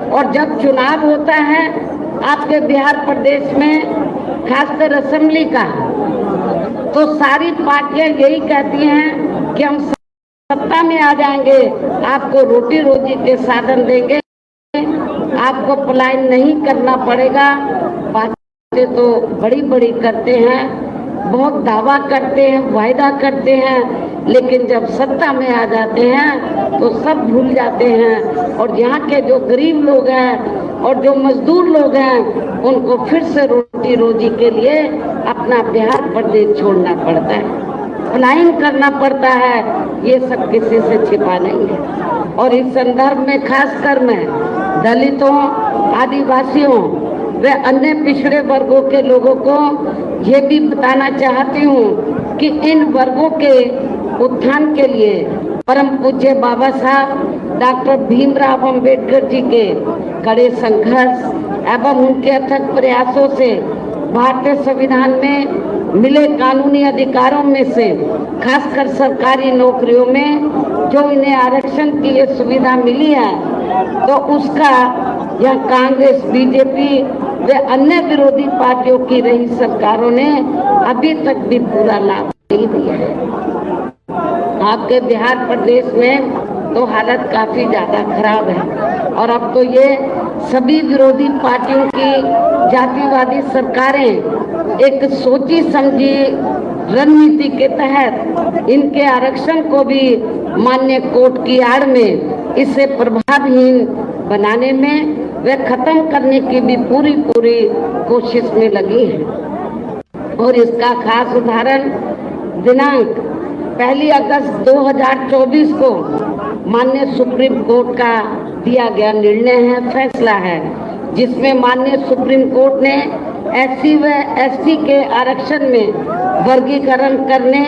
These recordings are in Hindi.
और जब चुनाव होता है आपके बिहार प्रदेश में, खासकर असेंबली का, तो सारी पार्टियां यही कहती हैं कि हम सत्ता में आ जाएंगे, आपको रोटी रोजी के साधन देंगे, आपको पलायन नहीं करना पड़ेगा। बातें तो बड़ी बड़ी करते हैं, बहुत दावा करते हैं, वायदा करते हैं, लेकिन जब सत्ता में आ जाते हैं तो सब भूल जाते हैं। और यहाँ के जो गरीब लोग हैं और जो मजदूर लोग हैं, उनको फिर से रोटी रोजी के लिए अपना बिहार प्रदेश छोड़ना पड़ता है, पलायन करना पड़ता है। ये सब किसी से छिपा नहीं है। और इस संदर्भ में खासकर मैं दलितों, आदिवासियों व अन्य पिछड़े वर्गों के लोगों को ये भी बताना चाहती हूँ कि इन वर्गों के उत्थान के लिए परम पूज्य बाबा साहब डॉक्टर भीमराव अंबेडकर जी के कड़े संघर्ष एवं उनके अथक प्रयासों से भारतीय संविधान में मिले कानूनी अधिकारों में से खासकर सरकारी नौकरियों में जो इन्हें आरक्षण की ये सुविधा मिली है, तो उसका यह कांग्रेस, बीजेपी व अन्य विरोधी पार्टियों की रही सरकारों ने अभी तक भी पूरा लाभ नहीं दिया है। आपके बिहार प्रदेश में तो हालत काफी ज्यादा खराब है और अब तो ये सभी विरोधी पार्टियों की जातिवादी सरकारें एक सोची समझी रणनीति के तहत इनके आरक्षण को भी मान्य कोर्ट की आड़ में इसे प्रभावहीन बनाने में वे खत्म करने की भी पूरी कोशिश में लगी है। और इसका खास उदाहरण दिनांक 1 अगस्त 2024 को माननीय सुप्रीम कोर्ट का दिया गया निर्णय है, फैसला है, जिसमें माननीय सुप्रीम कोर्ट ने SC व ST के आरक्षण में वर्गीकरण करने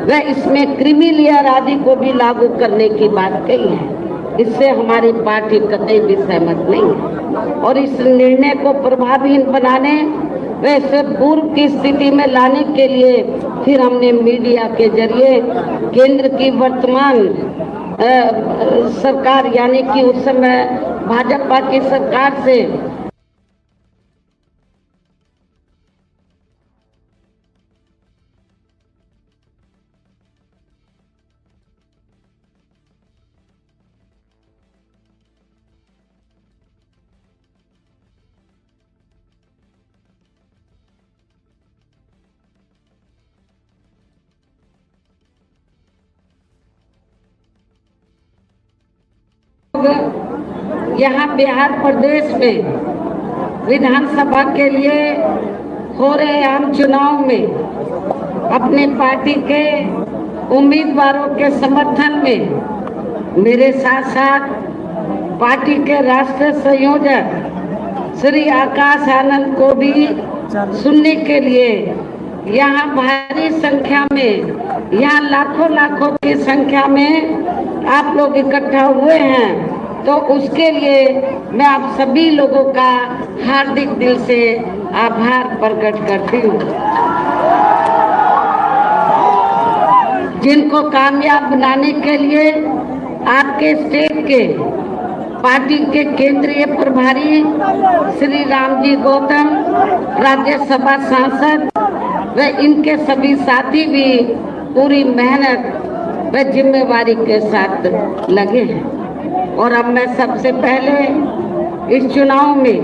व इसमें क्रीमी लेयर आदि को भी लागू करने की बात कही है। इससे हमारी पार्टी कतई भी सहमत नहीं है और इस निर्णय को प्रभावहीन बनाने व इसे पूर्व की स्थिति में लाने के लिए फिर हमने मीडिया के जरिए केंद्र की वर्तमान सरकार यानी कि उस समय भाजपा की सरकार से यहाँ बिहार प्रदेश में विधानसभा के लिए हो रहे आम चुनाव में अपने पार्टी के उम्मीदवारों के समर्थन में मेरे साथ साथ पार्टी के राष्ट्रीय संयोजक श्री आकाश आनंद को भी सुनने के लिए यहाँ भारी संख्या में, यहाँ लाखों की संख्या में आप लोग इकट्ठा हुए हैं। तो उसके लिए मैं आप सभी लोगों का हार्दिक दिल से आभार प्रकट करती हूँ, जिनको कामयाब बनाने के लिए आपके स्टेट के पार्टी के केंद्रीय प्रभारी श्री रामजी गौतम, राज्यसभा सांसद व इनके सभी साथी भी पूरी मेहनत व जिम्मेवारी के साथ लगे हैं। और अब मैं सबसे पहले इस चुनाव में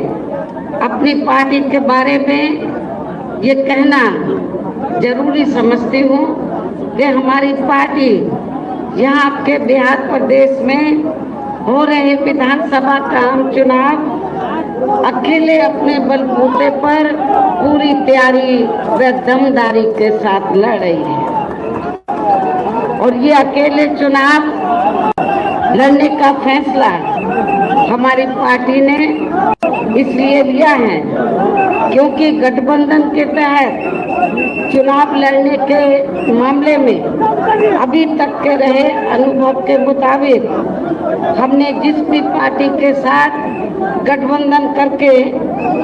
अपनी पार्टी के बारे में ये कहना जरूरी समझती हूँ कि हमारी पार्टी यहाँ आपके बिहार प्रदेश में हो रहे विधानसभा का आम चुनाव अकेले अपने बलबूते पर पूरी तैयारी व दमदारी के साथ लड़ रही है। और ये अकेले चुनाव लड़ने का फैसला हमारी पार्टी ने इसलिए लिया है क्योंकि गठबंधन के तहत चुनाव लड़ने के मामले में अभी तक के रहे अनुभव के मुताबिक हमने जिस भी पार्टी के साथ गठबंधन करके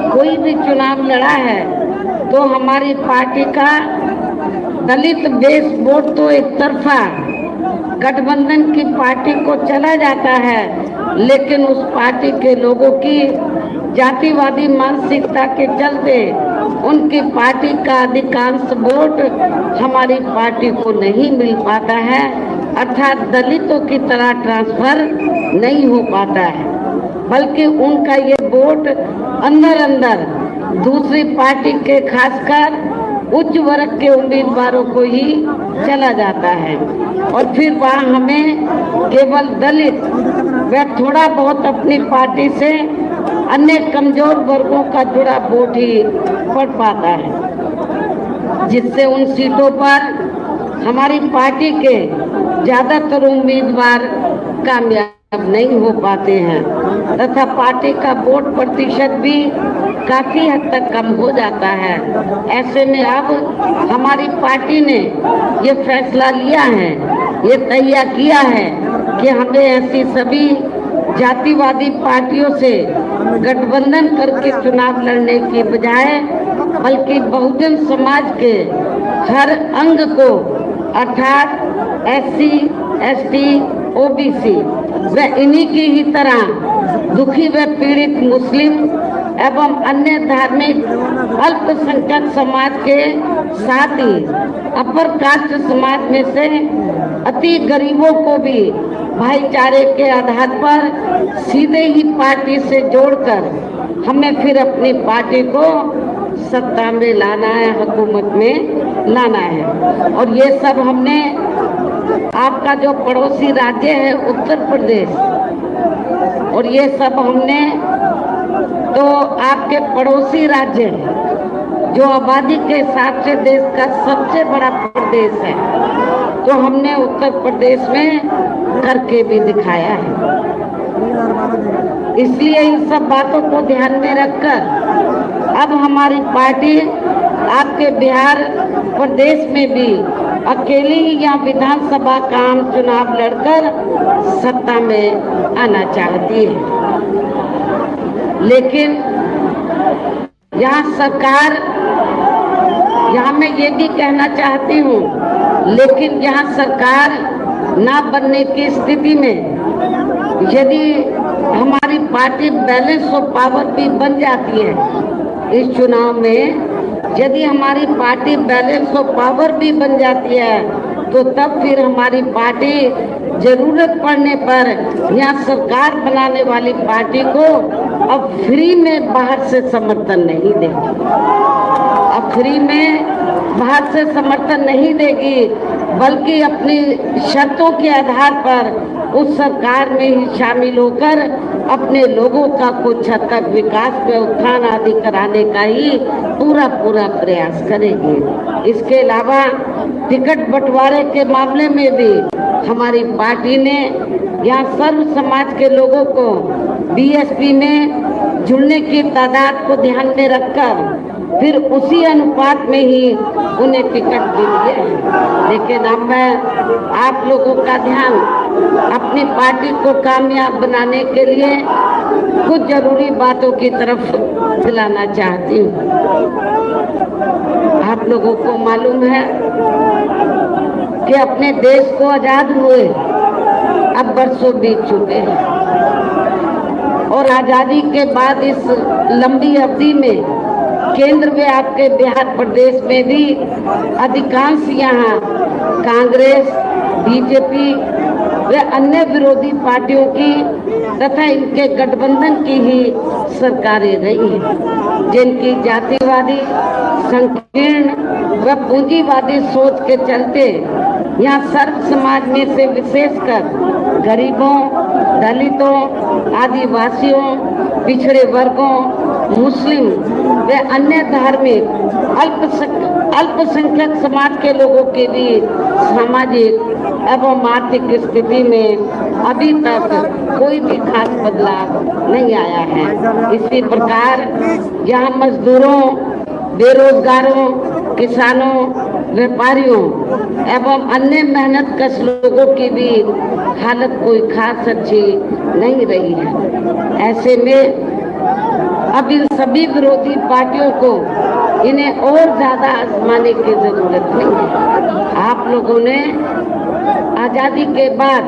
कोई भी चुनाव लड़ा है, तो हमारी पार्टी का दलित बेस वोट तो एक तरफा गठबंधन की पार्टी को चला जाता है, लेकिन उस पार्टी के लोगों की जातिवादी मानसिकता के चलते उनकी पार्टी का अधिकांश वोट हमारी पार्टी को नहीं मिल पाता है, अर्थात दलितों की तरह ट्रांसफर नहीं हो पाता है, बल्कि उनका ये वोट अंदर अंदर दूसरी पार्टी के खासकर उच्च वर्ग के उम्मीदवारों को ही चला जाता है और फिर वहाँ हमें केवल दलित व थोड़ा बहुत अपनी पार्टी से अन्य कमजोर वर्गों का जुड़ा वोट ही पड़ पाता है, जिससे उन सीटों पर हमारी पार्टी के ज्यादातर उम्मीदवार कामयाब नहीं हो पाते हैं तथा पार्टी का वोट प्रतिशत भी काफी हद तक कम हो जाता है। ऐसे में अब हमारी पार्टी ने ये फैसला लिया है, ये तय किया है कि हमें ऐसी सभी जातिवादी पार्टियों से गठबंधन करके चुनाव लड़ने की बजाय बल्कि बहुजन समाज के हर अंग को अर्थात SC, ST, OBC व इन्हीं की ही तरह दुखी व पीड़ित मुस्लिम एवं अन्य धार्मिक अल्पसंख्यक समाज के साथ ही अपर कास्ट समाज में से अति गरीबों को भी भाईचारे के आधार पर सीधे ही पार्टी से जोड़कर हमें फिर अपनी पार्टी को सत्ता में लाना है, हुकूमत में लाना है। और ये सब हमने आपका जो पड़ोसी राज्य है उत्तर प्रदेश, और ये सब हमने तो आपके पड़ोसी राज्य जो आबादी के हिसाब से देश का सबसे बड़ा प्रदेश है, तो हमने उत्तर प्रदेश में करके भी दिखाया है। इसलिए इन सब बातों को ध्यान में रखकर अब हमारी पार्टी आपके बिहार प्रदेश में भी अकेली ही यहाँ विधानसभा का आम चुनाव लड़कर सत्ता में आना चाहती है, लेकिन यहाँ सरकार, यहाँ मैं ये भी कहना चाहती हूँ, लेकिन यहाँ सरकार ना बनने की स्थिति में यदि हमारी पार्टी बैलेंस ऑफ पावर भी बन जाती है इस चुनाव में, यदि हमारी पार्टी बैलेंस ऑफ पावर भी बन जाती है तो तब फिर हमारी पार्टी जरूरत पड़ने पर यहाँ सरकार बनाने वाली पार्टी को अब फ्री में बाहर से समर्थन नहीं देगी, अब फ्री में बाहर से समर्थन नहीं देगी, बल्कि अपनी शर्तों के आधार पर उस सरकार में ही शामिल होकर अपने लोगों का कुछ हद तक विकास पे उत्थान आदि कराने का ही पूरा प्रयास करेगी। इसके अलावा टिकट बंटवारे के मामले में भी हमारी पार्टी ने यहाँ सर्व समाज के लोगों को BSP में जुड़ने की तादाद को ध्यान में रखकर फिर उसी अनुपात में ही उन्हें टिकट भी दिए हैं। लेकिन अब मैं आप लोगों का ध्यान अपनी पार्टी को कामयाब बनाने के लिए कुछ जरूरी बातों की तरफ दिलाना चाहती हूँ। आप लोगों को मालूम है कि अपने देश को आजाद हुए अब बरसों बीत चुके हैं और आजादी के बाद इस लंबी अवधि में केंद्र में आपके बिहार प्रदेश में भी अधिकांश यहाँ कांग्रेस, BJP व अन्य विरोधी पार्टियों की तथा इनके गठबंधन की ही सरकारें रही हैं, जिनकी जातिवादी, संकीर्ण व पूंजीवादी सोच के चलते यहाँ सर्व समाज में से विशेषकर गरीबों, दलितों, आदिवासियों, पिछड़े वर्गों, मुस्लिम व अन्य धार्मिक अल्पसंख्यक समाज के लोगों के भी सामाजिक एवं आर्थिक स्थिति में अभी तक कोई भी खास बदलाव नहीं आया है। इसी प्रकार यहाँ मजदूरों, बेरोजगारों, किसानों, व्यापारियों एवं अन्य मेहनतकश लोगों की भी हालत कोई खास अच्छी नहीं रही है। ऐसे में अब इन सभी विरोधी पार्टियों को इन्हें और ज्यादा आजमाने की जरूरत नहीं है। आप लोगों ने आज़ादी के बाद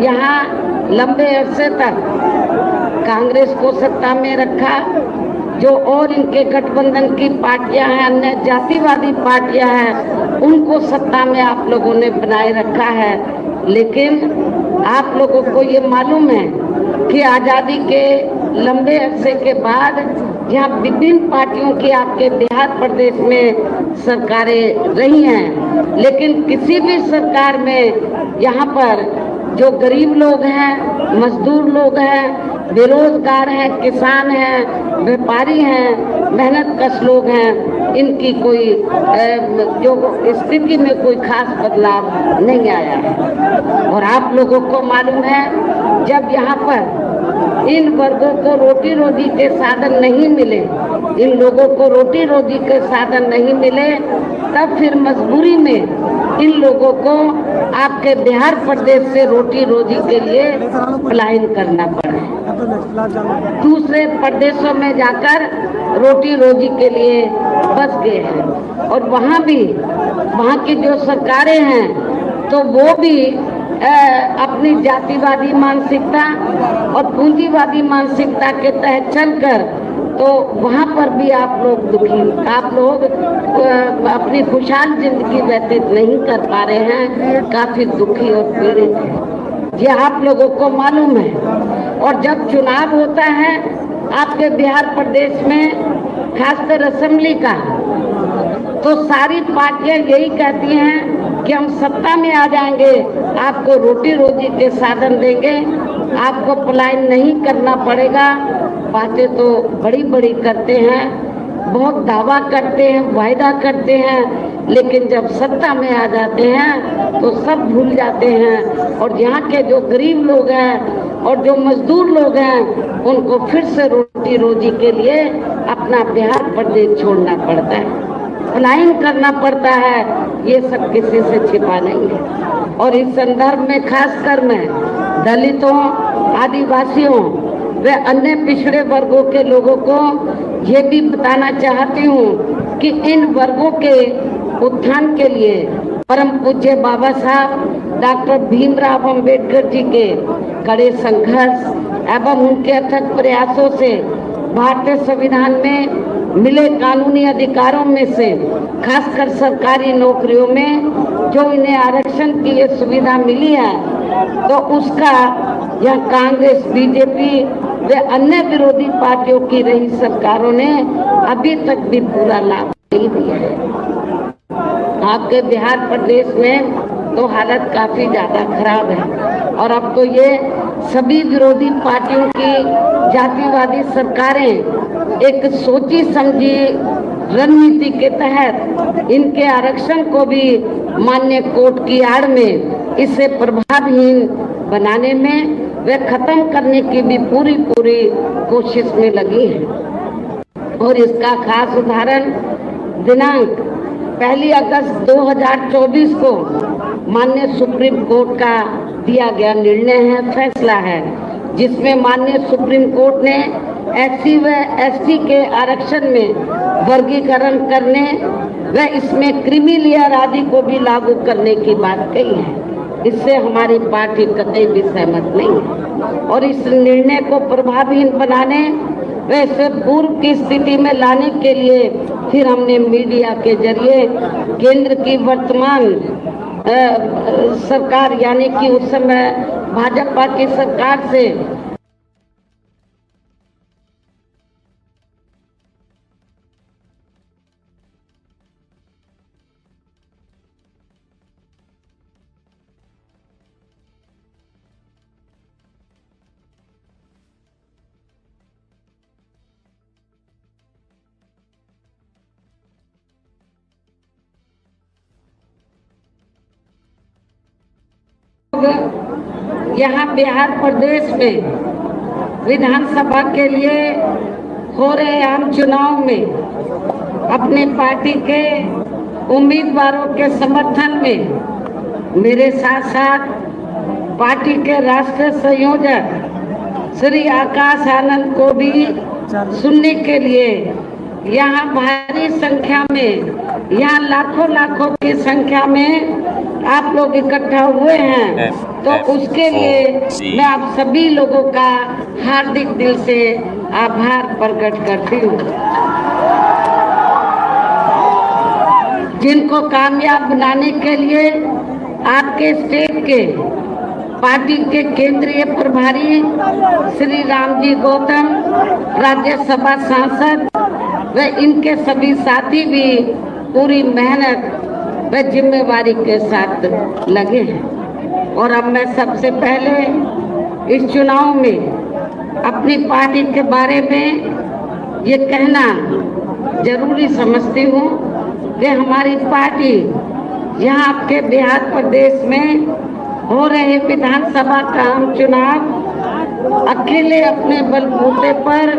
यहाँ लंबे अरसे तक कांग्रेस को सत्ता में रखा, जो और इनके गठबंधन की पार्टियां हैं, अन्य जातिवादी पार्टियां हैं, उनको सत्ता में आप लोगों ने बनाए रखा है। लेकिन आप लोगों को ये मालूम है कि आज़ादी के लंबे अरसे के बाद यहाँ विभिन्न पार्टियों की आपके बिहार प्रदेश में सरकारें रही हैं, लेकिन किसी भी सरकार में यहाँ पर जो गरीब लोग हैं, मजदूर लोग हैं, बेरोजगार हैं, किसान हैं, व्यापारी हैं, मेहनत कश लोग हैं, इनकी कोई जो स्थिति में कोई खास बदलाव नहीं आया है। और आप लोगों को मालूम है, जब यहाँ पर इन वर्गों को रोटी रोजी के साधन नहीं मिले, इन लोगों को रोटी रोजी के साधन नहीं मिले, तब फिर मजबूरी में इन लोगों को आपके बिहार प्रदेश से रोटी रोजी के लिए पलायन करना पड़ा, दूसरे प्रदेशों में जाकर रोटी रोजी के लिए बस गए हैं। और वहाँ भी वहाँ की जो सरकारें हैं तो वो भी अपनी जातिवादी मानसिकता और पूंजीवादी मानसिकता के तहत चलकर तो वहाँ पर भी आप लोग दुखी, आप लोग अपनी खुशहाल जिंदगी व्यतीत नहीं कर पा रहे हैं, काफी दुखी और पीड़ित हैं, ये आप लोगों को मालूम है। और जब चुनाव होता है आपके बिहार प्रदेश में, खासकर असेंबली का, तो सारी पार्टियां यही कहती हैं कि हम सत्ता में आ जाएंगे, आपको रोटी रोजी के साधन देंगे, आपको पलायन नहीं करना पड़ेगा। बातें तो बड़ी बड़ी करते हैं, बहुत दावा करते हैं, वायदा करते हैं, लेकिन जब सत्ता में आ जाते हैं तो सब भूल जाते हैं। और यहाँ के जो गरीब लोग हैं और जो मजदूर लोग हैं, उनको फिर से रोटी रोजी के लिए अपना बिहार प्रदेश छोड़ना पड़ता है, पलायन करना पड़ता है। ये सब किसी से छिपा नहीं है। और इस संदर्भ में खासकर मैं दलितों, आदिवासियों व अन्य पिछड़े वर्गों के लोगों को ये भी बताना चाहती हूँ कि इन वर्गों के उत्थान के लिए परम पूज्य बाबा साहब डॉक्टर भीमराव अंबेडकर जी के कड़े संघर्ष एवं उनके अथक प्रयासों से भारतीय संविधान में मिले कानूनी अधिकारों में से खासकर सरकारी नौकरियों में जो इन्हें आरक्षण की ये सुविधा मिली है, तो उसका यह कांग्रेस, बीजेपी व अन्य विरोधी पार्टियों की रही सरकारों ने अभी तक भी पूरा लाभ नहीं दिया है। आपके बिहार प्रदेश में तो हालत काफी ज्यादा खराब है। और अब तो ये सभी विरोधी पार्टियों की जातिवादी सरकारें एक सोची समझी रणनीति के तहत इनके आरक्षण को भी मान्य कोर्ट की आड़ में इसे प्रभावहीन बनाने में वे खत्म करने की भी पूरी कोशिश में लगी है। और इसका खास उदाहरण दिनांक 1 अगस्त 2024 को माननीय सुप्रीम कोर्ट का दिया गया निर्णय है, फैसला है, जिसमें माननीय सुप्रीम कोर्ट ने SC व ST के आरक्षण में वर्गीकरण करने व इसमें क्रीमी लेयर आदि को भी लागू करने की बात कही है। इससे हमारी पार्टी कतई भी सहमत नहीं है। और इस निर्णय को प्रभावहीन बनाने व इसे पूर्व की स्थिति में लाने के लिए फिर हमने मीडिया के जरिए केंद्र की वर्तमान सरकार यानी कि उस समय भाजपा की सरकार से यहाँ बिहार प्रदेश में विधानसभा के लिए हो रहे आम चुनाव में अपने पार्टी के उम्मीदवारों के समर्थन में मेरे साथ साथ पार्टी के राष्ट्रीय संयोजक श्री आकाश आनंद को भी सुनने के लिए यहाँ भारी संख्या में, यहाँ लाखों की संख्या में आप लोग इकट्ठा हुए हैं, तो उसके लिए मैं आप सभी लोगों का हार्दिक दिल से आभार प्रकट करती हूँ। जिनको कामयाब बनाने के लिए आपके स्टेट के पार्टी के केंद्रीय प्रभारी श्री रामजी गौतम, राज्यसभा सांसद व इनके सभी साथी भी पूरी मेहनत व जिम्मेवारी के साथ लगे हैं। और अब मैं सबसे पहले इस चुनाव में अपनी पार्टी के बारे में ये कहना जरूरी समझती हूँ कि हमारी पार्टी यहाँ आपके बिहार प्रदेश में हो रहे विधानसभा का आम चुनाव अकेले अपने बलबूते पर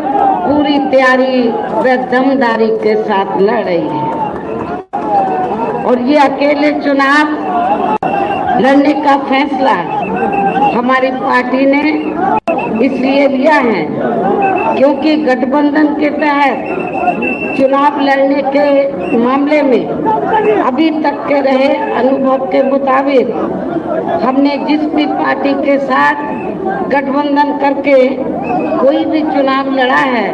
पूरी तैयारी व दमदारी के साथ लड़ रही है। और ये अकेले चुनाव लड़ने का फैसला हमारी पार्टी ने इसलिए लिया है क्योंकि गठबंधन के तहत चुनाव लड़ने के मामले में अभी तक के रहे अनुभव के मुताबिक हमने जिस भी पार्टी के साथ गठबंधन करके कोई भी चुनाव लड़ा है,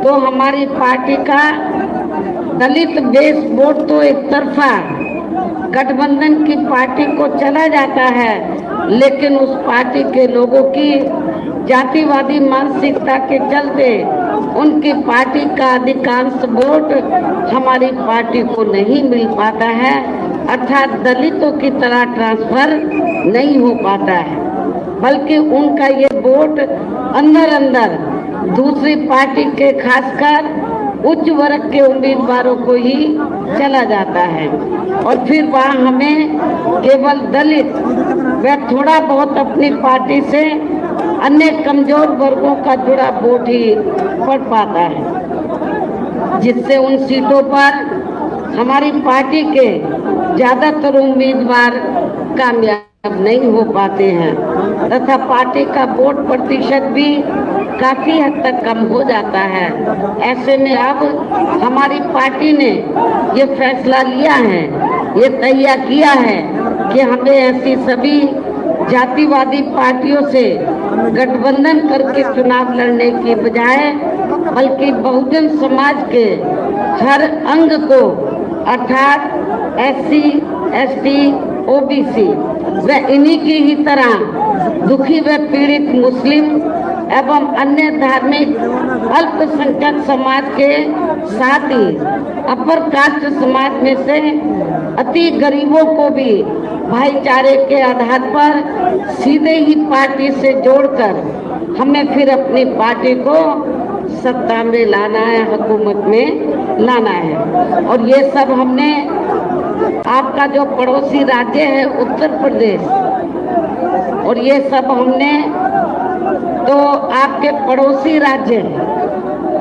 तो हमारी पार्टी का दलित बेस वोट तो एक तरफा गठबंधन की पार्टी को चला जाता है, लेकिन उस पार्टी के लोगों की जातिवादी मानसिकता के चलते उनकी पार्टी का अधिकांश वोट हमारी पार्टी को नहीं मिल पाता है, अर्थात दलितों की तरह ट्रांसफर नहीं हो पाता है, बल्कि उनका ये वोट अंदर अंदर दूसरी पार्टी के खासकर उच्च वर्ग के उम्मीदवारों को ही चला जाता है। और फिर वहाँ हमें केवल दलित व थोड़ा बहुत अपनी पार्टी से अन्य कमजोर वर्गों का जुड़ा वोट ही पड़ पाता है, जिससे उन सीटों पर हमारी पार्टी के ज्यादातर उम्मीदवार कामयाब नहीं हो पाते हैं तथा पार्टी का वोट प्रतिशत भी काफी हद तक कम हो जाता है। ऐसे में अब हमारी पार्टी ने ये फैसला लिया है, ये तय किया है कि हमें ऐसी सभी जातिवादी पार्टियों से गठबंधन करके चुनाव लड़ने की बजाय बल्कि बहुजन समाज के हर अंग को अर्थात SC, ST, OBC व इन्हीं की ही तरह दुखी व पीड़ित मुस्लिम एवं अन्य धार्मिक अल्पसंख्यक समाज के साथ ही अपर कास्ट समाज में से अति गरीबों को भी भाईचारे के आधार पर सीधे ही पार्टी से जोड़कर हमें फिर अपनी पार्टी को सत्ता में लाना है, हुकूमत में लाना है। और ये सब हमने आपका जो पड़ोसी राज्य है उत्तर प्रदेश, और ये सब हमने तो आपके पड़ोसी राज्य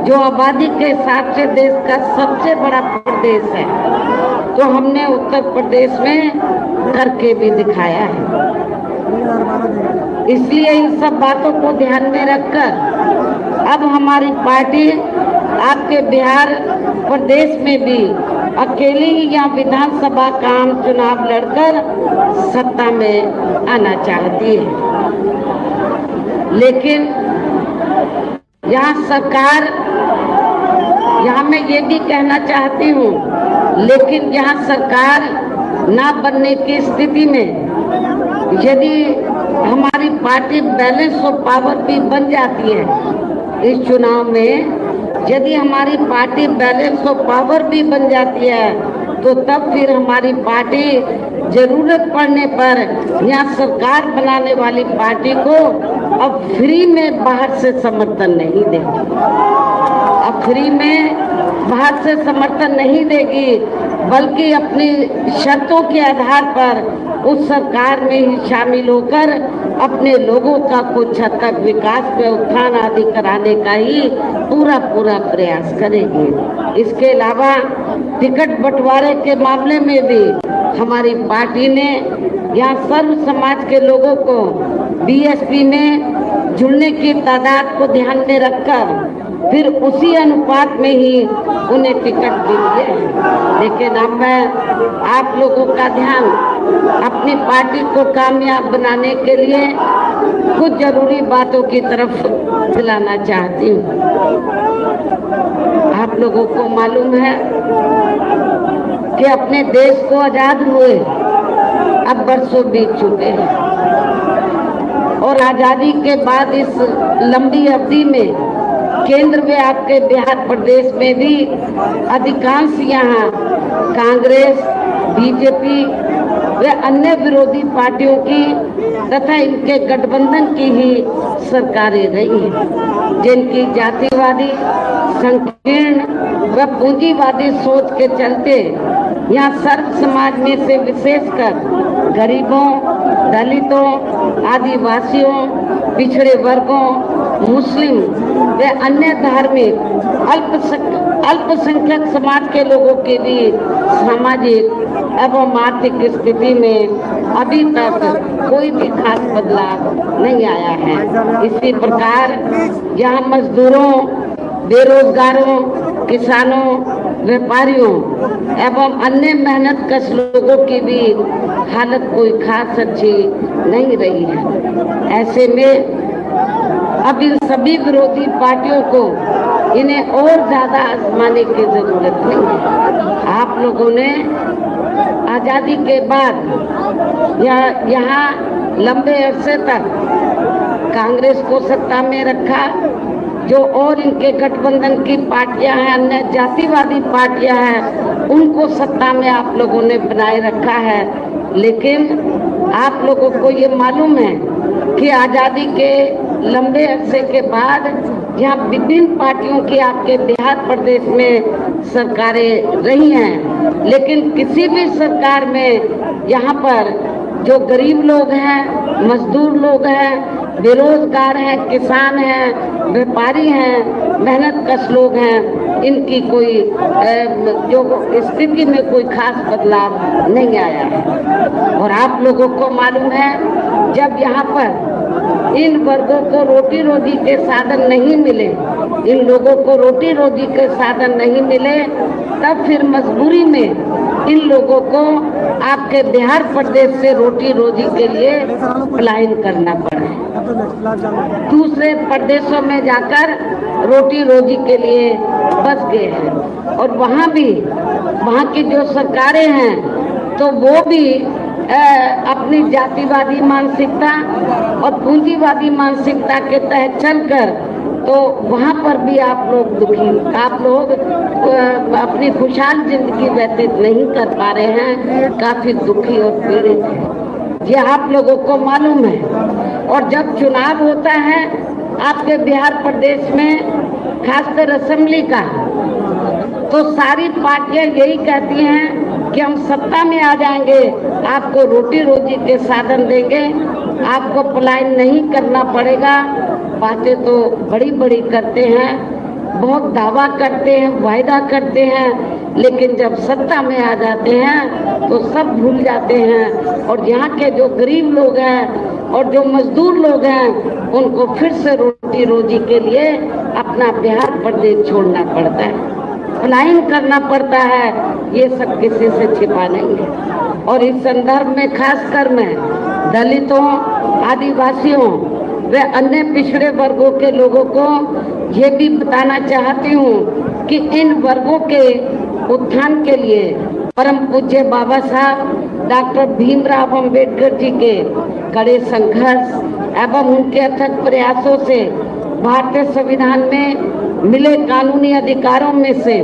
जो आबादी के हिसाब से देश का सबसे बड़ा प्रदेश है, तो हमने उत्तर प्रदेश में करके भी दिखाया है। इसलिए इन सब बातों को ध्यान में रखकर अब हमारी पार्टी आपके बिहार प्रदेश में भी अकेली ही यहाँ विधानसभा का आम चुनाव लड़कर सत्ता में आना चाहती है। लेकिन यहाँ सरकार, यहाँ मैं ये भी कहना चाहती हूँ, लेकिन यहाँ सरकार ना बनने की स्थिति में यदि हमारी पार्टी बैलेंस ऑफ पावर भी बन जाती है इस चुनाव में, यदि हमारी पार्टी बैलेंस ऑफ पावर भी बन जाती है, तो तब फिर हमारी पार्टी जरूरत पड़ने पर यहाँ सरकार बनाने वाली पार्टी को अब फ्री में बाहर से समर्थन नहीं देगी। अब फ्री में बाहर से समर्थन नहीं देगी, बल्कि अपनी शर्तों के आधार पर उस सरकार में ही शामिल होकर अपने लोगों का कुछ हद तक विकास में उत्थान आदि कराने का ही पूरा प्रयास करेगी। इसके अलावा टिकट बंटवारे के मामले में भी हमारी पार्टी ने यहाँ सर्व समाज के लोगों को BSP में जुड़ने की तादाद को ध्यान में रखकर फिर उसी अनुपात में ही उन्हें टिकट मिली है। लेकिन अब मैं आप लोगों का ध्यान अपनी पार्टी को कामयाब बनाने के लिए कुछ जरूरी बातों की तरफ दिलाना चाहती हूँ। आप लोगों को मालूम है कि अपने देश को आजाद हुए अब बरसों बीत चुके हैं और आजादी के बाद इस लंबी अवधि में केंद्र में आपके बिहार प्रदेश में भी अधिकांश यहाँ कांग्रेस, बीजेपी व अन्य विरोधी पार्टियों की तथा इनके गठबंधन की ही सरकारें रही हैं, जिनकी जातिवादी, संकीर्ण व पूंजीवादी सोच के चलते यहाँ सर्व समाज में से विशेषकर गरीबों, दलितों, आदिवासियों, पिछड़े वर्गों, मुस्लिम व अन्य धार्मिक अल्पसंख्यक समाज के लोगों के भी सामाजिक एवं आर्थिक स्थिति में अभी तक कोई भी खास बदलाव नहीं आया है। इसी प्रकार यहाँ मजदूरों, बेरोजगारों, किसानों, व्यापारियों एवं अन्य मेहनतकश लोगों की भी हालत कोई खास अच्छी नहीं रही है। ऐसे में अब इन सभी विरोधी पार्टियों को इन्हें और ज्यादा आजमाने की जरूरत नहीं है। आप लोगों ने आजादी के बाद यहाँ लंबे अरसे तक कांग्रेस को सत्ता में रखा, जो और इनके गठबंधन की पार्टियां हैं, अन्य जातिवादी पार्टियां हैं, उनको सत्ता में आप लोगों ने बनाए रखा है। लेकिन आप लोगों को ये मालूम है कि आजादी के लंबे अरसे के बाद यहाँ विभिन्न पार्टियों की आपके बिहार प्रदेश में सरकारें रही हैं, लेकिन किसी भी सरकार में यहाँ पर जो गरीब लोग हैं, मजदूर लोग हैं, बेरोजगार हैं, किसान हैं, व्यापारी हैं, मेहनतकश लोग हैं, इनकी कोई जो स्थिति में कोई खास बदलाव नहीं आया है। और आप लोगों को मालूम है, जब यहाँ पर इन वर्गों को रोटी रोजी के साधन नहीं मिले, इन लोगों को रोटी रोजी के साधन नहीं मिले, तब फिर मजबूरी में इन लोगों को आपके बिहार प्रदेश से रोटी रोजी के लिए पलायन करना पड़ा, दूसरे प्रदेशों में जाकर रोटी रोजी के लिए बस गए हैं। और वहाँ भी वहाँ की जो सरकारें हैं तो वो भी अपनी जातिवादी मानसिकता और पूंजीवादी मानसिकता के तहत चलकर तो वहाँ पर भी आप लोग दुखी, आप लोग अपनी खुशहाल जिंदगी व्यतीत नहीं कर पा रहे हैं, काफी दुखी और पीड़ित हैं, ये आप लोगों को मालूम है। और जब चुनाव होता है आपके बिहार प्रदेश में, खासकर असेंबली का, तो सारी पार्टियां यही कहती हैं कि हम सत्ता में आ जाएंगे, आपको रोटी रोजी के साधन देंगे, आपको पलायन नहीं करना पड़ेगा। बातें तो बड़ी बड़ी करते हैं, बहुत दावा करते हैं, वायदा करते हैं, लेकिन जब सत्ता में आ जाते हैं तो सब भूल जाते हैं। और यहाँ के जो गरीब लोग हैं और जो मजदूर लोग हैं, उनको फिर से रोटी रोजी के लिए अपना बिहार प्रदेश छोड़ना पड़ता है, पलायन करना पड़ता है। ये सब किसी से छिपा नहीं है। और इस संदर्भ में खासकर मैं दलितों, आदिवासियों व अन्य पिछड़े वर्गों के लोगों को ये भी बताना चाहती हूँ कि इन वर्गों के उत्थान के लिए परम पूज्य बाबा साहब डॉक्टर भीमराव अंबेडकर जी के कड़े संघर्ष एवं उनके अथक प्रयासों से भारतीय संविधान में मिले कानूनी अधिकारों में से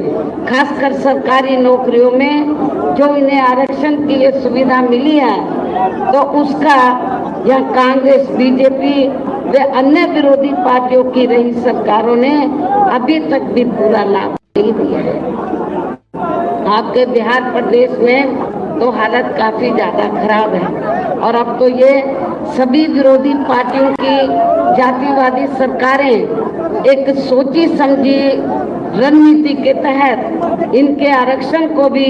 खासकर सरकारी नौकरियों में जो इन्हें आरक्षण की ये सुविधा मिली है, तो उसका यह कांग्रेस, बीजेपी व अन्य विरोधी पार्टियों की रही सरकारों ने अभी तक भी पूरा लाभ नहीं दिया है। आपके बिहार प्रदेश में तो हालत काफी ज्यादा खराब है और अब तो ये सभी विरोधी पार्टियों की जातिवादी सरकारें एक सोची समझी रणनीति के तहत इनके आरक्षण को भी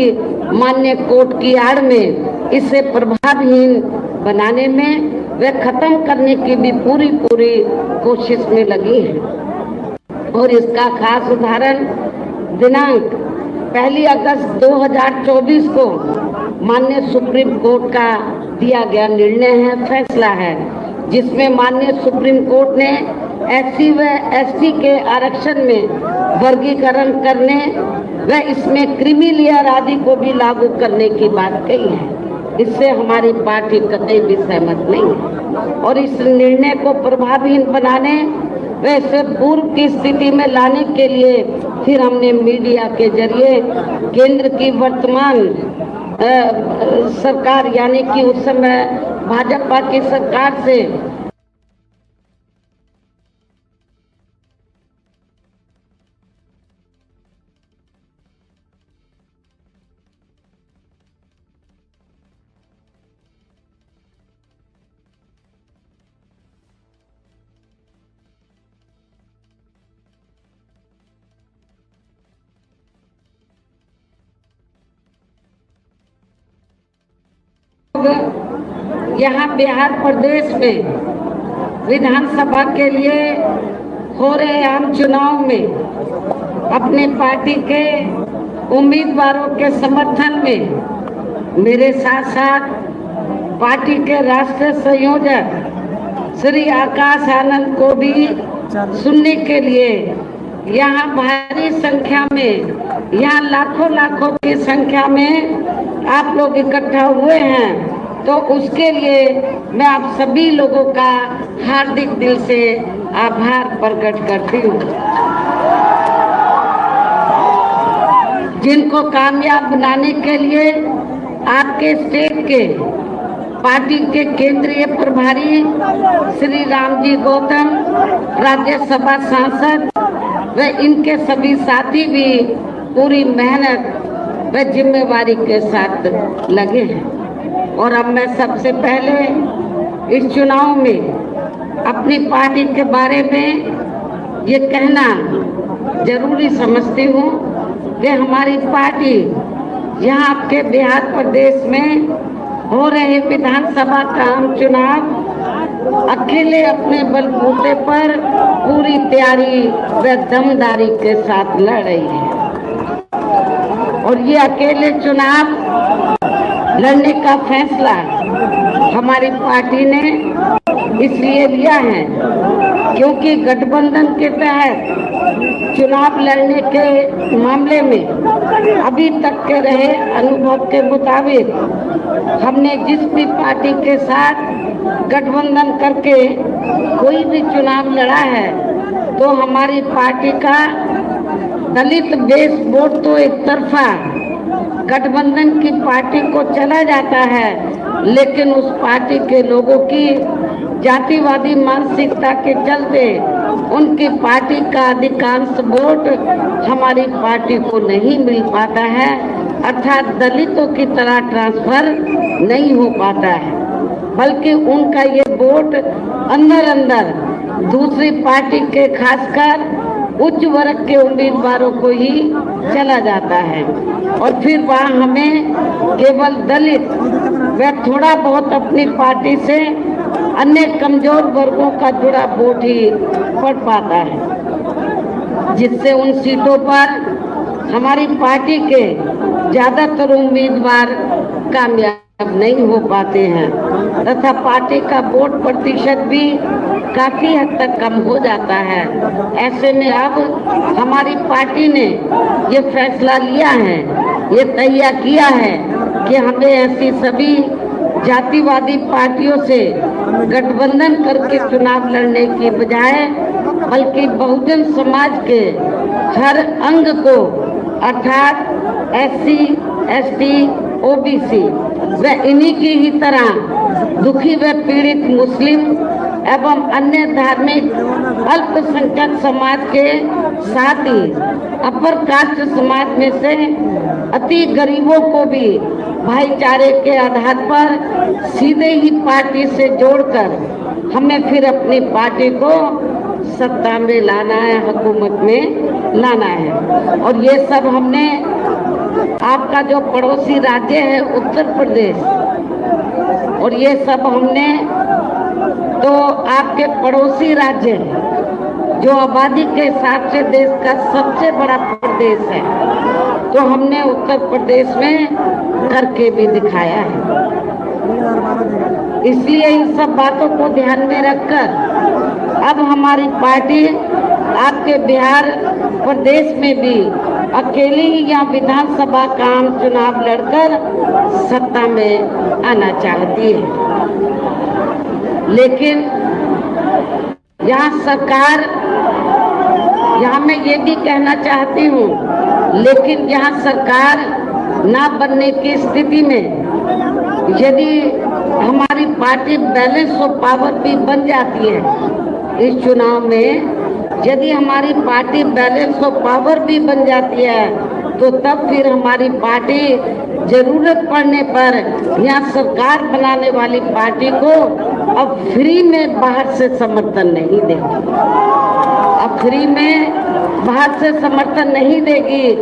मान्य कोर्ट की आड़ में इसे प्रभावहीन बनाने में वे खत्म करने की भी पूरी कोशिश में लगी है। और इसका खास उदाहरण दिनांक 1 अगस्त 2024 को माननीय सुप्रीम कोर्ट का दिया गया निर्णय है, फैसला है, जिसमें माननीय सुप्रीम कोर्ट ने SC व ST के आरक्षण में वर्गीकरण करने व इसमें क्रीमी लेयर आदि को भी लागू करने की बात कही है। इससे हमारी पार्टी कतई भी सहमत नहीं है और इस निर्णय को प्रभावी बनाने व इसे पूर्व की स्थिति में लाने के लिए फिर हमने मीडिया के जरिए केंद्र की वर्तमान सरकार यानी कि उस समय भाजपा की सरकार से यहाँ बिहार प्रदेश में विधानसभा के लिए हो रहे आम चुनाव में अपने पार्टी के उम्मीदवारों के समर्थन में मेरे साथ साथ पार्टी के राष्ट्रीय संयोजक श्री आकाश आनंद को भी सुनने के लिए यहाँ भारी संख्या में, यहाँ लाखों की संख्या में आप लोग इकट्ठा हुए हैं, तो उसके लिए मैं आप सभी लोगों का हार्दिक दिल से आभार प्रकट करती हूँ, जिनको कामयाब बनाने के लिए आपके स्टेट के पार्टी के केंद्रीय प्रभारी श्री रामजी गौतम, राज्यसभा सांसद व इनके सभी साथी भी पूरी मेहनत व जिम्मेवारी के साथ लगे हैं। और अब मैं सबसे पहले इस चुनाव में अपनी पार्टी के बारे में ये कहना जरूरी समझती हूँ कि हमारी पार्टी यहाँ आपके बिहार प्रदेश में हो रहे विधानसभा का आम चुनाव अकेले अपने बलबूते पर पूरी तैयारी व दमदारी के साथ लड़ रही है और ये अकेले चुनाव लड़ने का फैसला हमारी पार्टी ने इसलिए लिया है क्योंकि गठबंधन के तहत चुनाव लड़ने के मामले में अभी तक के रहे अनुभव के मुताबिक हमने जिस भी पार्टी के साथ गठबंधन करके कोई भी चुनाव लड़ा है तो हमारी पार्टी का दलित बेस वोट तो एक तरफा गठबंधन की पार्टी को चला जाता है, लेकिन उस पार्टी के लोगों की जातिवादी मानसिकता के चलते उनकी पार्टी का अधिकांश वोट हमारी पार्टी को नहीं मिल पाता है, अर्थात दलितों की तरह ट्रांसफर नहीं हो पाता है, बल्कि उनका ये वोट अंदर दूसरी पार्टी के खासकर उच्च वर्ग के उम्मीदवारों को ही चला जाता है और फिर वहाँ हमें केवल दलित व थोड़ा बहुत अपनी पार्टी से अन्य कमजोर वर्गों का जुड़ा वोट ही पड़ पाता है, जिससे उन सीटों पर हमारी पार्टी के ज्यादातर उम्मीदवार कामयाब नहीं हो पाते हैं तथा पार्टी का वोट प्रतिशत भी काफी हद तक कम हो जाता है। ऐसे में अब हमारी पार्टी ने ये फैसला लिया है, ये तय किया है कि हमें ऐसी सभी जातिवादी पार्टियों से गठबंधन करके चुनाव लड़ने की बजाय बल्कि बहुजन समाज के हर अंग को अर्थात SC, ST, OBC व इन्हीं की ही तरह दुखी व पीड़ित मुस्लिम एवं अन्य धार्मिक अल्पसंख्यक समाज के साथ ही अपर कास्ट समाज में से अति गरीबों को भी भाईचारे के आधार पर सीधे ही पार्टी से जोड़कर हमें फिर अपनी पार्टी को सत्ता में लाना है, हुकूमत में लाना है। और ये सब हमने आपका जो पड़ोसी राज्य है उत्तर प्रदेश, और ये सब हमने तो आपके पड़ोसी राज्य जो आबादी के हिसाब से देश का सबसे बड़ा प्रदेश है, तो हमने उत्तर प्रदेश में करके भी दिखाया है। इसलिए इन सब बातों को ध्यान में रखकर अब हमारी पार्टी आपके बिहार प्रदेश में भी अकेली ही यहाँ विधानसभा का आम चुनाव लड़कर सत्ता में आना चाहती है। लेकिन यहाँ सरकार, यहाँ मैं ये भी कहना चाहती हूँ, लेकिन यहाँ सरकार ना बनने की स्थिति में यदि हमारी पार्टी बैलेंस ऑफ पावर भी बन जाती है इस चुनाव में, यदि हमारी पार्टी बैलेंस ऑफ पावर भी बन जाती है तो तब फिर हमारी पार्टी जरूरत पड़ने पर यहाँ सरकार बनाने वाली पार्टी को अब फ्री में बाहर से समर्थन नहीं देगी। अब फ्री में बाहर से समर्थन नहीं देगी,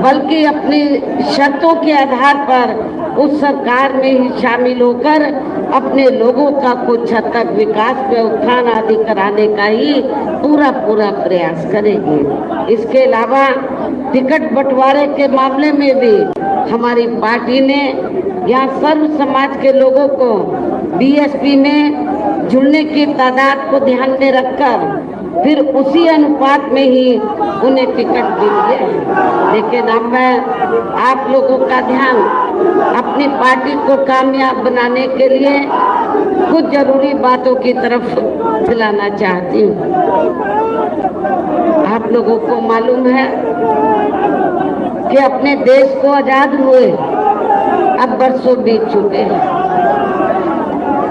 बल्कि अपनी शर्तों के आधार पर उस सरकार में ही शामिल होकर अपने लोगों का कुछ हद तक विकास में उत्थान आदि कराने का ही पूरा प्रयास करेगी। इसके अलावा टिकट बंटवारे के मामले में भी हमारी पार्टी ने यहाँ सर्व समाज के लोगों को बीएसपी में जुड़ने की तादाद को ध्यान में रखकर फिर उसी अनुपात में ही उन्हें टिकट भी दिए हैं। लेकिन अब मैं आप लोगों का ध्यान अपनी पार्टी को कामयाब बनाने के लिए कुछ जरूरी बातों की तरफ दिलाना चाहती हूँ। आप लोगों को मालूम है कि अपने देश को आजाद हुए अब बरसों बीत चुके हैं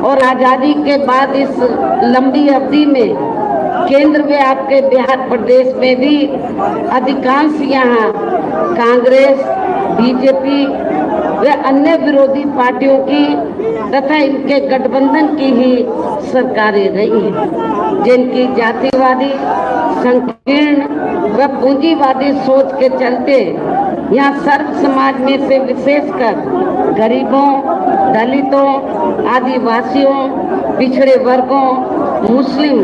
और आजादी के बाद इस लंबी अवधि में केंद्र में आपके बिहार प्रदेश में भी अधिकांश यहाँ कांग्रेस, बीजेपी व अन्य विरोधी पार्टियों की तथा इनके गठबंधन की ही सरकारें रही हैं, जिनकी जातिवादी, संकीर्ण व पूंजीवादी सोच के चलते यहाँ सर्व समाज में से विशेषकर गरीबों, दलितों, आदिवासियों, पिछड़े वर्गों, मुस्लिम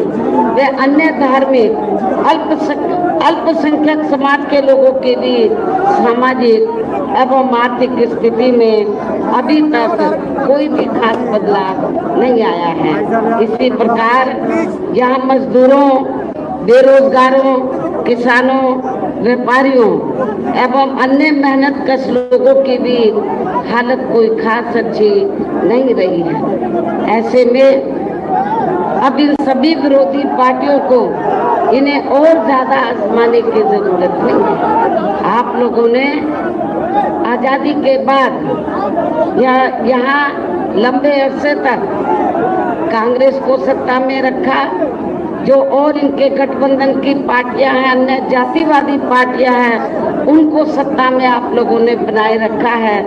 व अन्य धार्मिक अल्पसंख्यक समाज के लोगों के भी सामाजिक एवं आर्थिक स्थिति में अभी तक कोई भी खास बदलाव नहीं आया है। इसी प्रकार यहाँ मजदूरों, बेरोजगारों, किसानों, व्यापारियों एवं अन्य मेहनतकश लोगों की भी हालत कोई खास अच्छी नहीं रही है। ऐसे में अब इन सभी विरोधी पार्टियों को इन्हें और ज्यादा आजमाने की जरूरत नहीं है। आप लोगों ने आजादी के बाद यहाँ लंबे अरसे तक कांग्रेस को सत्ता में रखा, जो और इनके गठबंधन की पार्टियां हैं, अन्य जातिवादी पार्टियां हैं, उनको सत्ता में आप लोगों ने बनाए रखा है।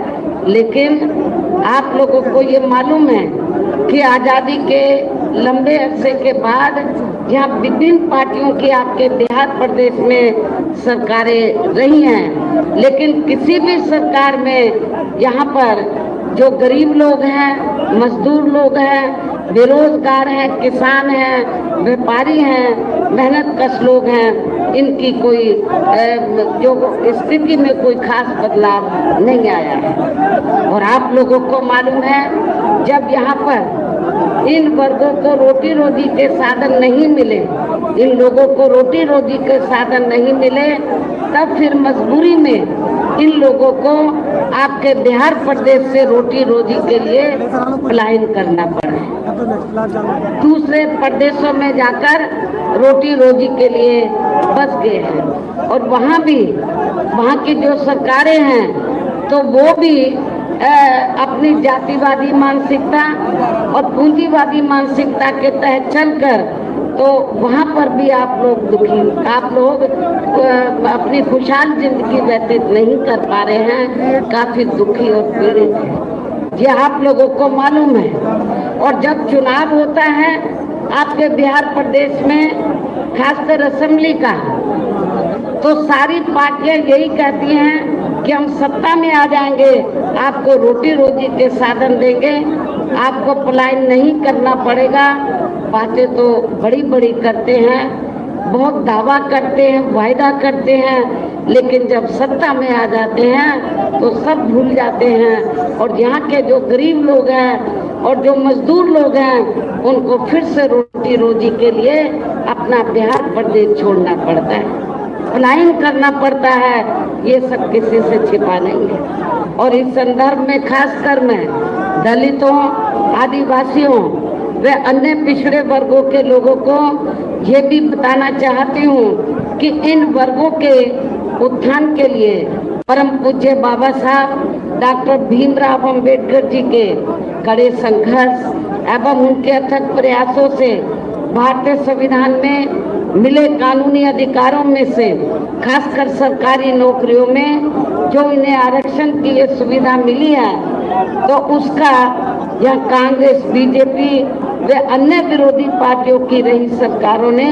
लेकिन आप लोगों को ये मालूम है कि आजादी के लंबे अरसे के बाद यहाँ विभिन्न पार्टियों की आपके बिहार प्रदेश में सरकारें रही हैं, लेकिन किसी भी सरकार में यहाँ पर जो गरीब लोग हैं, मजदूर लोग हैं, बेरोजगार हैं, किसान हैं, व्यापारी हैं, मेहनतकश लोग हैं, इनकी कोई जो स्थिति में कोई खास बदलाव नहीं आया है। और आप लोगों को मालूम है, जब यहाँ पर इन वर्गों को रोटी रोजी के साधन नहीं मिले, इन लोगों को रोटी रोजी के साधन नहीं मिले, तब फिर मजबूरी में इन लोगों को आपके बिहार प्रदेश से रोटी रोजी के लिए पलायन करना पड़ा, दूसरे प्रदेशों में जाकर रोटी रोजी के लिए बस गए हैं। और वहाँ की जो सरकारें हैं तो वो भी अपनी जातिवादी मानसिकता और पूंजीवादी मानसिकता के तहत चलकर तो वहाँ पर भी आप लोग दुखी, आप लोग अपनी खुशहाल जिंदगी व्यतीत नहीं कर पा रहे हैं, काफी दुखी और पीड़ित हैं, ये आप लोगों को मालूम है। और जब चुनाव होता है आपके बिहार प्रदेश में, खासकर असेंबली का, तो सारी पार्टियां यही कहती हैं कि हम सत्ता में आ जाएंगे, आपको रोटी रोजी के साधन देंगे, आपको पलायन नहीं करना पड़ेगा। बातें तो बड़ी बड़ी करते हैं, बहुत दावा करते हैं, वायदा करते हैं, लेकिन जब सत्ता में आ जाते हैं तो सब भूल जाते हैं। और यहाँ के जो गरीब लोग हैं और जो मजदूर लोग हैं, उनको फिर से रोटी रोजी के लिए अपना बिहार प्रदेश छोड़ना पड़ता है, पलायन करना पड़ता है। ये सब किसी से छिपा नहीं है। और इस संदर्भ में खासकर मैं दलितों, आदिवासियों व अन्य पिछड़े वर्गों के लोगों को ये भी बताना चाहती हूँ कि इन वर्गों के उत्थान के लिए परम पूज्य बाबा साहब डॉक्टर भीमराव अंबेडकर जी के कड़े संघर्ष एवं उनके अथक प्रयासों से भारतीय संविधान में मिले कानूनी अधिकारों में से खासकर सरकारी नौकरियों में जो इन्हें आरक्षण की ये सुविधा मिली है, तो उसका यह कांग्रेस, बीजेपी व अन्य विरोधी पार्टियों की रही सरकारों ने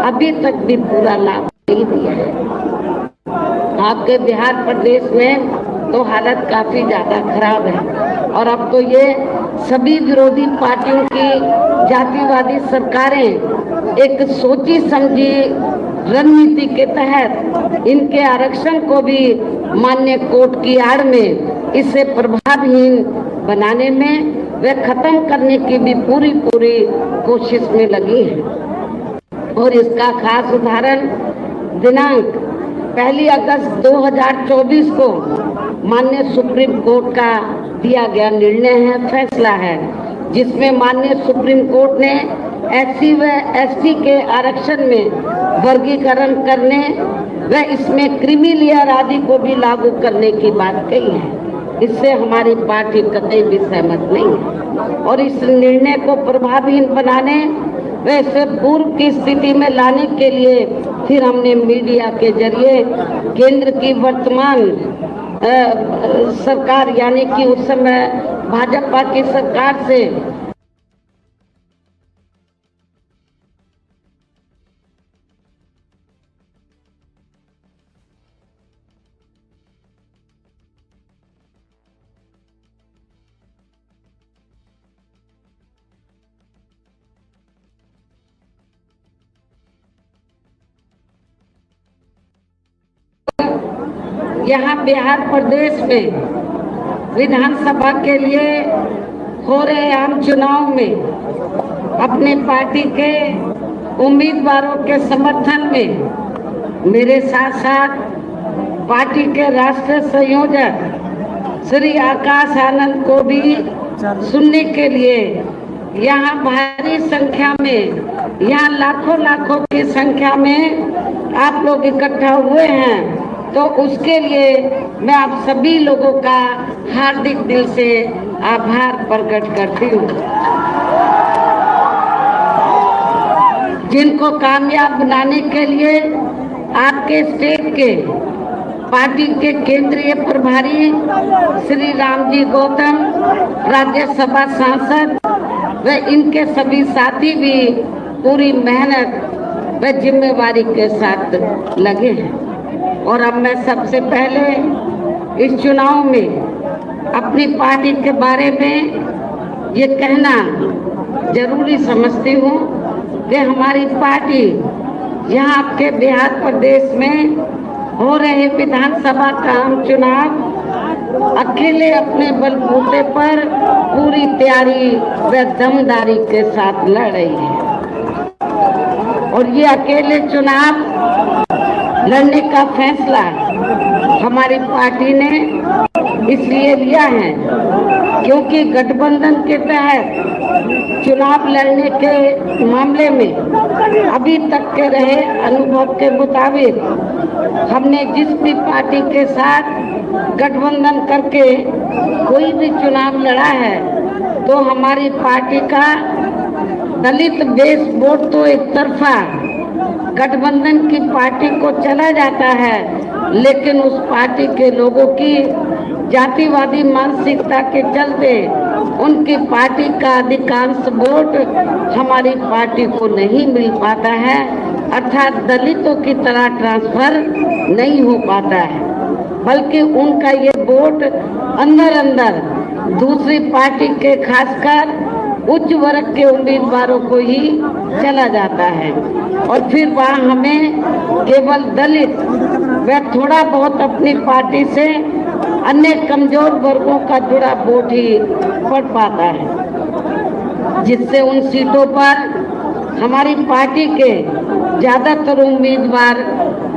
अभी तक भी पूरा लाभ नहीं दिया है। आपके बिहार प्रदेश में तो हालत काफी ज्यादा खराब है और अब तो ये सभी विरोधी पार्टियों की जातिवादी सरकारें एक सोची समझी रणनीति के तहत इनके आरक्षण को भी मान्य कोर्ट की आड़ में इसे प्रभावहीन बनाने में वे खत्म करने की भी पूरी कोशिश में लगी है। और इसका खास उदाहरण दिनांक 1 अगस्त 2024 को माननीय सुप्रीम कोर्ट का दिया गया निर्णय है, फैसला है, जिसमें माननीय सुप्रीम कोर्ट ने SC व ST के आरक्षण में वर्गीकरण करने व इसमें क्रीमी लेयर आदि को भी लागू करने की बात कही है। इससे हमारी पार्टी कतई भी सहमत नहीं है और इस निर्णय को प्रभावहीन बनाने व इसे पूर्व की स्थिति में लाने के लिए फिर हमने मीडिया के जरिए केंद्र की वर्तमान सरकार यानी कि उस समय भाजपा की सरकार से यहाँ बिहार प्रदेश में विधानसभा के लिए हो रहे आम चुनाव में अपने पार्टी के उम्मीदवारों के समर्थन में मेरे साथ साथ पार्टी के राष्ट्रीय संयोजक श्री आकाश आनंद को भी सुनने के लिए यहाँ भारी संख्या में, यहाँ लाखों की संख्या में आप लोग इकट्ठा हुए हैं। तो उसके लिए मैं आप सभी लोगों का हार्दिक दिल से आभार प्रकट करती हूँ, जिनको कामयाब बनाने के लिए आपके स्टेट के पार्टी के केंद्रीय प्रभारी श्री रामजी गौतम, राज्यसभा सांसद व इनके सभी साथी भी पूरी मेहनत व जिम्मेवारी के साथ लगे हैं। और अब मैं सबसे पहले इस चुनाव में अपनी पार्टी के बारे में ये कहना जरूरी समझती हूँ कि हमारी पार्टी यहाँ आपके बिहार प्रदेश में हो रहे विधानसभा का आम चुनाव अकेले अपने बलबूते पर पूरी तैयारी व दमदारी के साथ लड़ रही है। और ये अकेले चुनाव लड़ने का फैसला हमारी पार्टी ने इसलिए लिया है क्योंकि गठबंधन के तहत चुनाव लड़ने के मामले में अभी तक के रहे अनुभव के मुताबिक हमने जिस भी पार्टी के साथ गठबंधन करके कोई भी चुनाव लड़ा है, तो हमारी पार्टी का दलित बेस वोट तो एक तरफा गठबंधन की पार्टी को चला जाता है, लेकिन उस पार्टी के लोगों की जातिवादी मानसिकता के चलते उनकी पार्टी का अधिकांश वोट हमारी पार्टी को नहीं मिल पाता है, अर्थात दलितों की तरह ट्रांसफर नहीं हो पाता है, बल्कि उनका ये वोट अंदर अंदर दूसरी पार्टी के खासकर उच्च वर्ग के उम्मीदवारों को ही चला जाता है और फिर वहाँ हमें केवल दलित व थोड़ा बहुत अपनी पार्टी से अन्य कमजोर वर्गों का जुड़ा वोट ही पड़ पाता है, जिससे उन सीटों पर हमारी पार्टी के ज्यादातर उम्मीदवार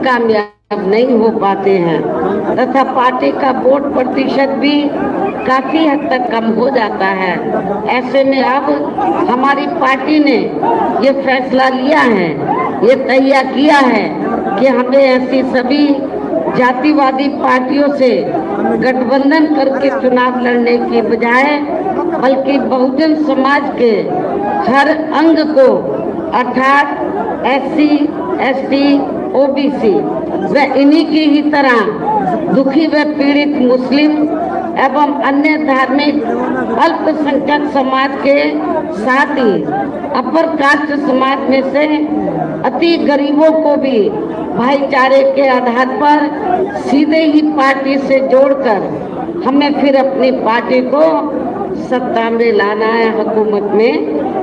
कामयाब नहीं हो पाते हैं तथा पार्टी का वोट प्रतिशत भी काफी हद तक कम हो जाता है। ऐसे में अब हमारी पार्टी ने ये फैसला लिया है, ये तय किया है कि हमें ऐसी सभी जातिवादी पार्टियों से गठबंधन करके चुनाव लड़ने की बजाय बल्कि बहुजन समाज के हर अंग को अर्थात SC, ST, OBC व इन्हीं की ही तरह दुखी व पीड़ित मुस्लिम एवं अन्य धार्मिक अल्पसंख्यक समाज के साथ ही अपर कास्ट समाज में से अति गरीबों को भी भाईचारे के आधार पर सीधे ही पार्टी से जोड़कर हमें फिर अपनी पार्टी को सत्ता में लाना है, हुकूमत में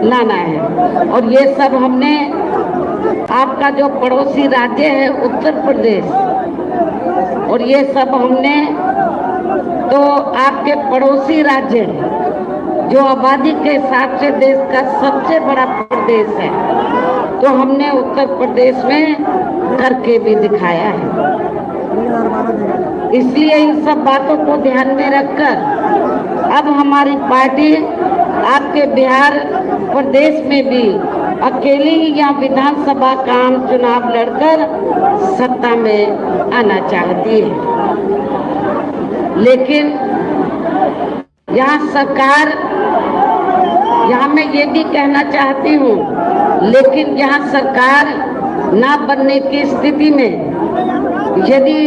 लाना है। और ये सब हमने आपका जो पड़ोसी राज्य है उत्तर प्रदेश, और ये सब हमने तो आपके पड़ोसी राज्य जो आबादी के हिसाब से देश का सबसे बड़ा प्रदेश है, तो हमने उत्तर प्रदेश में करके भी दिखाया है। इसलिए इन सब बातों को ध्यान में रखकर अब हमारी पार्टी आपके बिहार प्रदेश में भी अकेली ही यहाँ विधानसभा का आम चुनाव लड़कर सत्ता में आना चाहती है। लेकिन यहाँ सरकार, यहाँ मैं ये भी कहना चाहती हूँ, लेकिन यहाँ सरकार ना बनने की स्थिति में यदि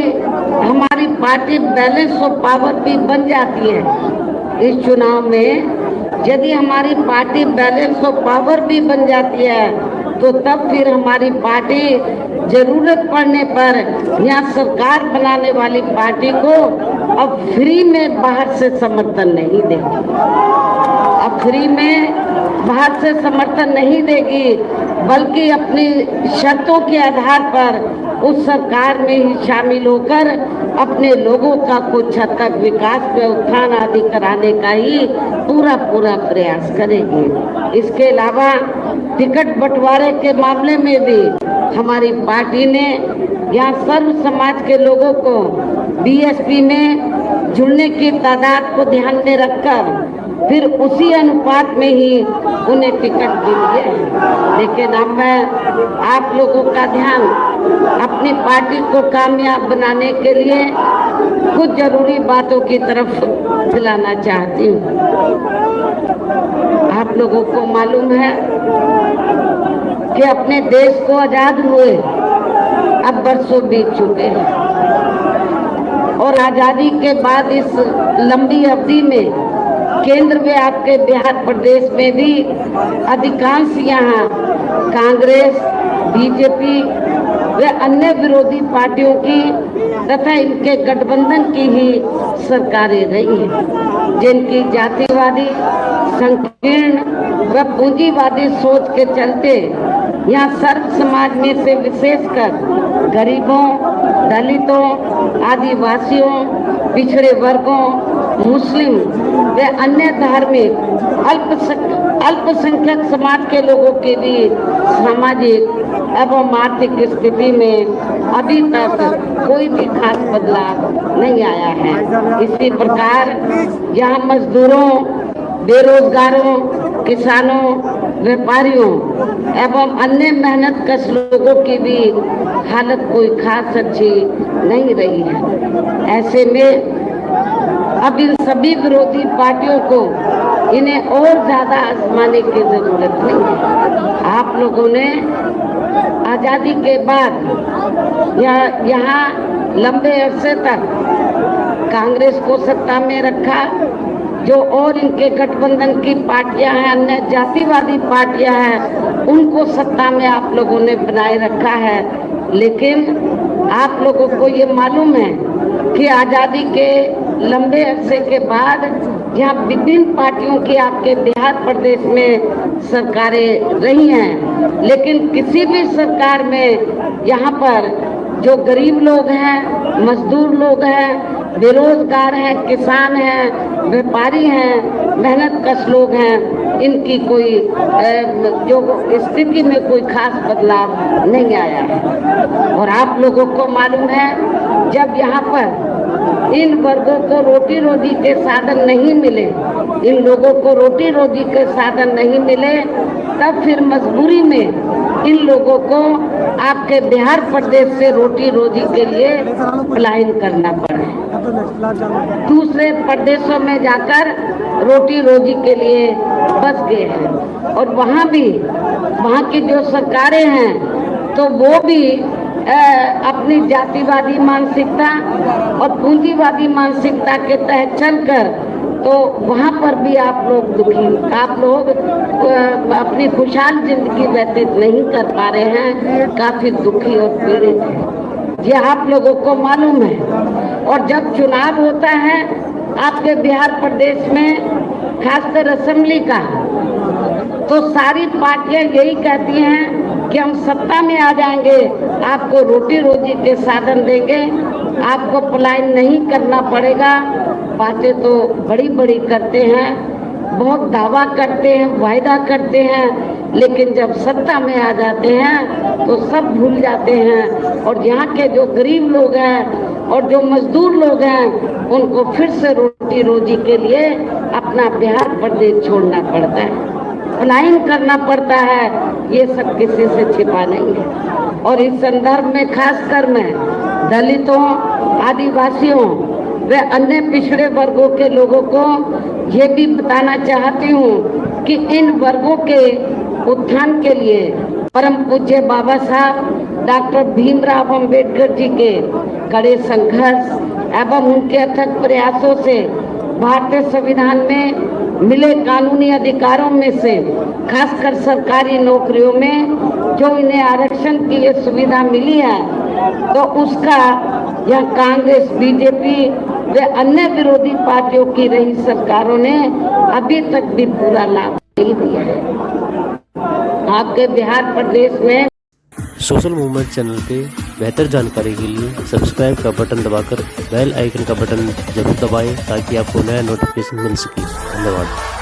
हमारी पार्टी बैलेंस ऑफ पावर भी बन जाती है इस चुनाव में, यदि हमारी पार्टी बैलेंस ऑफ पावर भी बन जाती है तो तब फिर हमारी पार्टी जरूरत पड़ने पर यहाँ सरकार बनाने वाली पार्टी को अब फ्री में बाहर से समर्थन नहीं देगी। अब फ्री में बाहर से समर्थन नहीं देगी, बल्कि अपनी शर्तों के आधार पर उस सरकार में ही शामिल होकर अपने लोगों का कुछ हद तक विकास व उत्थान आदि कराने का ही पूरा प्रयास करेगी। इसके अलावा टिकट बंटवारे के मामले में भी हमारी पार्टी ने यहाँ सर्व समाज के लोगों को BSP में जुड़ने की तादाद को ध्यान में रखकर फिर उसी अनुपात में ही उन्हें टिकट दिए हैं। लेकिन अब मैं आप लोगों का ध्यान अपनी पार्टी को कामयाब बनाने के लिए कुछ जरूरी बातों की तरफ दिलाना चाहती हूँ। आप लोगों को मालूम है कि अपने देश को आजाद हुए अब बरसों बीत चुके हैं और आजादी के बाद इस लंबी अवधि में केंद्र में आपके बिहार प्रदेश में भी अधिकांश यहाँ कांग्रेस, BJP व अन्य विरोधी पार्टियों की तथा इनके गठबंधन की ही सरकारें रही हैं, जिनकी जातिवादी, संकीर्ण व पूंजीवादी सोच के चलते यहाँ सर्व समाज में से विशेषकर गरीबों, दलितों, आदिवासियों, पिछड़े वर्गों, मुस्लिम व अन्य धार्मिक अल्पसंख्यक समाज के लोगों के लिए सामाजिक एवं आर्थिक स्थिति में अभी तक कोई भी खास बदलाव नहीं आया है। इसी प्रकार यहाँ मजदूरों, बेरोजगारों, किसानों, व्यापारियों एवं अन्य मेहनतकश लोगों की भी हालत कोई खास अच्छी नहीं रही है। ऐसे में अब इन सभी विरोधी पार्टियों को इन्हें और ज्यादा आजमाने की जरूरत नहीं है। आप लोगों ने आजादी के बाद यहाँ लंबे अरसे तक कांग्रेस को सत्ता में रखा, जो और इनके गठबंधन की पार्टियां हैं, अन्य जातिवादी पार्टियां हैं, उनको सत्ता में आप लोगों ने बनाए रखा है। लेकिन आप लोगों को ये मालूम है कि आजादी के लंबे अरसे के बाद जहाँ विभिन्न पार्टियों की आपके बिहार प्रदेश में सरकारें रही हैं, लेकिन किसी भी सरकार में यहाँ पर जो गरीब लोग हैं, मजदूर लोग हैं, बेरोजगार हैं, किसान हैं, व्यापारी हैं, मेहनत कश लोग हैं, इनकी कोई जो स्थिति में कोई खास बदलाव नहीं आया है। और आप लोगों को मालूम है, जब यहाँ पर इन वर्गों को रोटी रोजी के साधन नहीं मिले, इन लोगों को रोटी रोजी के साधन नहीं मिले, तब फिर मजबूरी में इन लोगों को आपके बिहार प्रदेश से रोटी रोजी के लिए पलायन करना पड़ा, दूसरे प्रदेशों में जाकर रोटी रोजी के लिए बस गए हैं। और वहाँ भी वहाँ की जो सरकारें हैं तो वो भी अपनी जातिवादी मानसिकता और पूंजीवादी मानसिकता के तहत चलकर तो वहाँ पर भी आप लोग दुखी, आप लोग अपनी खुशहाल जिंदगी व्यतीत नहीं कर पा रहे हैं, काफी दुखी और पीड़ित हैं। ये आप लोगों को मालूम है। और जब चुनाव होता है आपके बिहार प्रदेश में, खासकर असेंबली का, तो सारी पार्टियां यही कहती हैं कि हम सत्ता में आ जाएंगे, आपको रोटी रोजी के साधन देंगे, आपको पलायन नहीं करना पड़ेगा। बातें तो बड़ी बड़ी करते हैं, बहुत दावा करते हैं, वायदा करते हैं, लेकिन जब सत्ता में आ जाते हैं तो सब भूल जाते हैं। और यहाँ के जो गरीब लोग हैं और जो मजदूर लोग हैं, उनको फिर से रोटी रोजी के लिए अपना बिहार प्रदेश छोड़ना पड़ता है, पलायन करना पड़ता है। ये सब किसी से छिपा नहीं है। और इस संदर्भ में खासकर मैं दलितों, आदिवासियों व अन्य पिछड़े वर्गों के लोगों को ये भी बताना चाहती हूँ कि इन वर्गों के उत्थान के लिए परम पूज्य बाबा साहब डॉक्टर भीमराव अंबेडकर जी के कड़े संघर्ष एवं उनके अथक प्रयासों से भारतीय संविधान में मिले कानूनी अधिकारों में से खासकर सरकारी नौकरियों में जो इन्हें आरक्षण की ये सुविधा मिली है, तो उसका यह कांग्रेस, बीजेपी व अन्य विरोधी पार्टियों की रही सरकारों ने अभी तक भी पूरा लाभ नहीं दिया है। आपके बिहार प्रदेश में सोशल मूवमेंट चैनल पे बेहतर जानकारी के लिए सब्सक्राइब का बटन दबाकर बेल आइकन का बटन जरूर दबाएं ताकि आपको नया नोटिफिकेशन मिल सके। धन्यवाद।